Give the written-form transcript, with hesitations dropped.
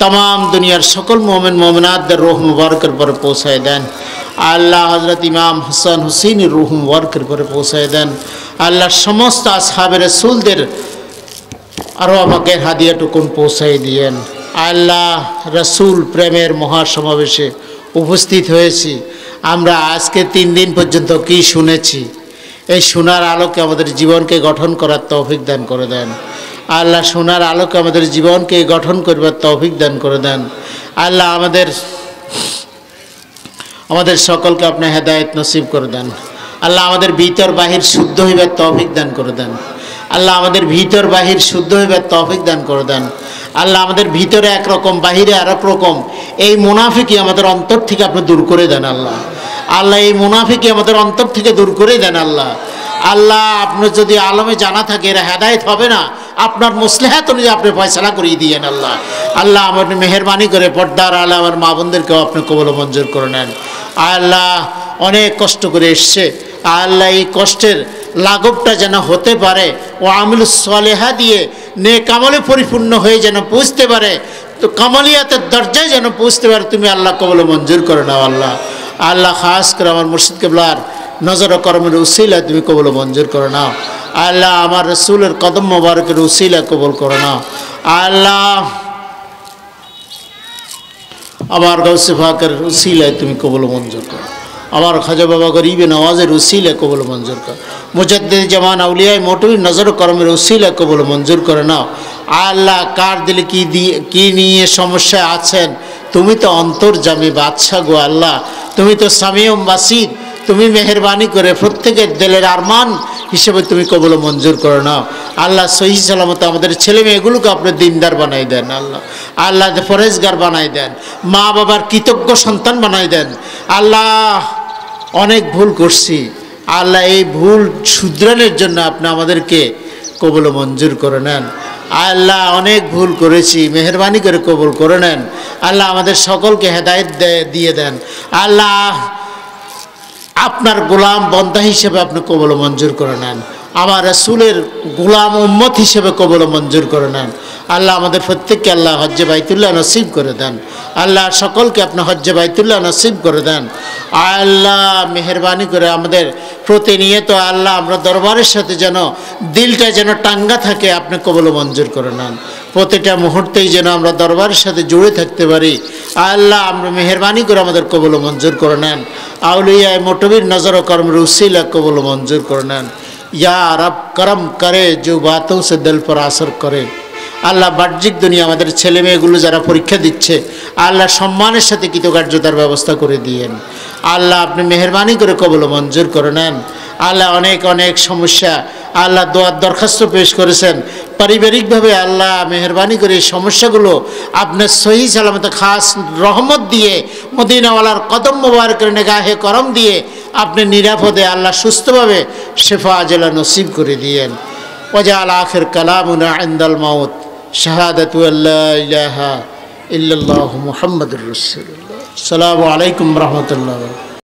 तमाम दुनियार सकल मोमिन मोमिनातদের रूह मुबारकर पर पहुँचाए दें আল্লাহ হযরত ইমাম হাসান হুসেইনের রূহ মুবারকের পরে পৌঁছায় দেন আল্লাহ সমস্ত আসহাবে রাসূলদের আরওয়াহ পাকের হাদিয়াটুকুন পৌঁছায় দিয়েন আল্লাহ রাসূল প্রেমের মহাসমাবেশে উপস্থিত হয়েছি আমরা আজকে 3 দিন পর্যন্ত কি শুনেছি এই শোনার আলোকে আমাদের জীবনকে গঠন করার তৌফিক দান করে দেন আল্লাহ শোনার আলোকে আমাদের জীবনকে গঠন করবার তৌফিক দান করে দেন আল্লাহ আমাদের সকলকে আপনি হেদায়েত নসিব করে দেন আল্লাহ আমাদের ভিতর বাহির শুদ্ধ হইবার তৌফিক দান করে দেন আল্লাহ আমাদের ভিতর বাহির শুদ্ধ হইবার তৌফিক দান করে দেন আল্লাহ আমাদের ভিতরে এক রকম বাহিরে আরেক রকম এই মুনাফিকি আমাদের অন্তর থেকে আপনি দূর করে দেন আল্লাহ আল্লাহ এই মুনাফিকি আমাদের অন্তর থেকে দূর করে দেন আল্লাহ আল্লাহ আপনি যদি আলমে জানা থাকে এরা হেদায়েত হবে না আপনার মুসলিহাত অনুযায়ী আপনি ফয়সালা করিয়ে দিয়েন আল্লাহ আল্লাহ আপনি মেহেরবানি করে পর্দার আলা আমার মা বোনদেরকেও আপনি কবুল ও মঞ্জুর করে নেন আল্লাহ অনেক কষ্ট করে এসছে আল্লাহ এই কষ্টের লাঘবটা যেন হতে পারে ও আমিলুস সালেহা দিয়ে নেক আমলে পরিপূর্ণ হয়ে যেন পৌঁছতে পারে তো কামালিয়াতের দরজায় যেন পৌঁছতে পারে তুমি আল্লাহ কবুল ও মঞ্জুর করে নাও আল্লাহ আল্লাহ খাস করে আমার মুর্শিদ কিবলার নজর ও করমের উসিলা তুমি কবুল ও মঞ্জুর করে নাও আল্লাহ আমার রাসূলের কদম মোবারকের উসিলা কবুল করে নাও আল্লাহ আমার গাউসে পাকের উসিলায় তুমি কবুল ও মঞ্জুর করো আমার খাজা বাবা গরিবে নওয়াজের উসিলা কবুল ও মঞ্জুর করো মুজাদ্দিদ জামান আউলিয়ায়ে মোটুই নজর ও করমের উসিলা কবুল ও মঞ্জুর করে নাও আল্লাহ কার দিলে কি নিয়ে সমস্যা আছেন তুমি তো অন্তর্যামী বাদশা গো আল্লাহ তুমি তো সামিউম বাসির তুমি মেহেরবানি করে প্রত্যেকের দিলের আরমান হিসেবে তুমি কবুল ও মঞ্জুর করে নাও আল্লাহ সহি সালামত আমাদের ছেলে মেয়েগুলোকে আপনি দিনদার বানাই দেন আল্লাহ আল্লাহ ফরেজগার বানাই দেন মা বাবার কৃতজ্ঞ সন্তান বানাই দেন আল্লাহ অনেক ভুল করছি আল্লাহ এই ভুল শুধরানোর জন্য আপনি আমাদেরকে কবুল ও মঞ্জুর করে নেন আল্লাহ অনেক ভুল করেছি মেহেরবানি করে কবুল করে নেন আল্লাহ আমাদের সকলকে হেদায়েত দিয়ে দেন আল্লাহ আপনার গোলাম বন্দা হিসেবে আপনি কবুল ও মঞ্জুর করে নেন আমার রাসূলের গোলাম উম্মত হিসেবে কবুল ও মঞ্জুর করে নেন আল্লাহ আমাদের প্রত্যেককে আল্লাহ হজ্জে বাইতুল্লাহ নসিব করে দেন আল্লাহ সকলকে আপনি হজ্জে বাইতুল্লাহ নসিব করে দেন আল্লাহ মেহেরবানি করে আমাদের প্রতিনিয়ত আল্লাহ আমরা দরবারের সাথে যেন দিলটা যেন টাঙ্গা থাকে আপনি কবুল ও মঞ্জুর করে নেন প্রতিটা মুহূর্তেই যেন আমরা দরবারের সাথে জুড়ে থাকতে পারি আল্লাহ আমরা মেহেরবানি করে আমাদের কবুল ও মঞ্জুর করে নেন আউলিয়ায়ে মোটবির নজর ও করম উসিলা কবুল ও মঞ্জুর করে নেন या रब करम करे जो बातों से दिल पर असर करे আল্লাহ বাহ্যিক দুনিয়া আমাদের ছেলে মেয়েগুলো যারা পরীক্ষা দিচ্ছে আল্লাহ সম্মানের সাথে কৃতকার্যতার ব্যবস্থা করে দিয়েন আল্লাহ আপনি মেহেরবানি করে কবুল ও মঞ্জুর করে নেন আল্লাহ অনেক অনেক সমস্যা আল্লাহ দোয়ার দরখাস্ত পেশ করেছেন পারিবারিকভাবে আল্লাহ মেহেরবানি করে এই সমস্যাগুলো আপনার সহি সালামতে খাস রহমত দিয়ে মদিনাওয়ালার কদম মোবারকের নিগাহে করম দিয়ে আপনি নিরাপদে আল্লাহ সুস্থভাবে শেফা আজলা নসিব করে দিয়েন ওয়াজাল আখির কালামুনা ইনদাল মাউত শাহাদাতু আল্লা ইলাহা ইল্লাল্লাহু মুহাম্মাদুর রাসূলুল্লাহ আসসালামু আলাইকুম ওয়া রাহমাতুল্লাহ।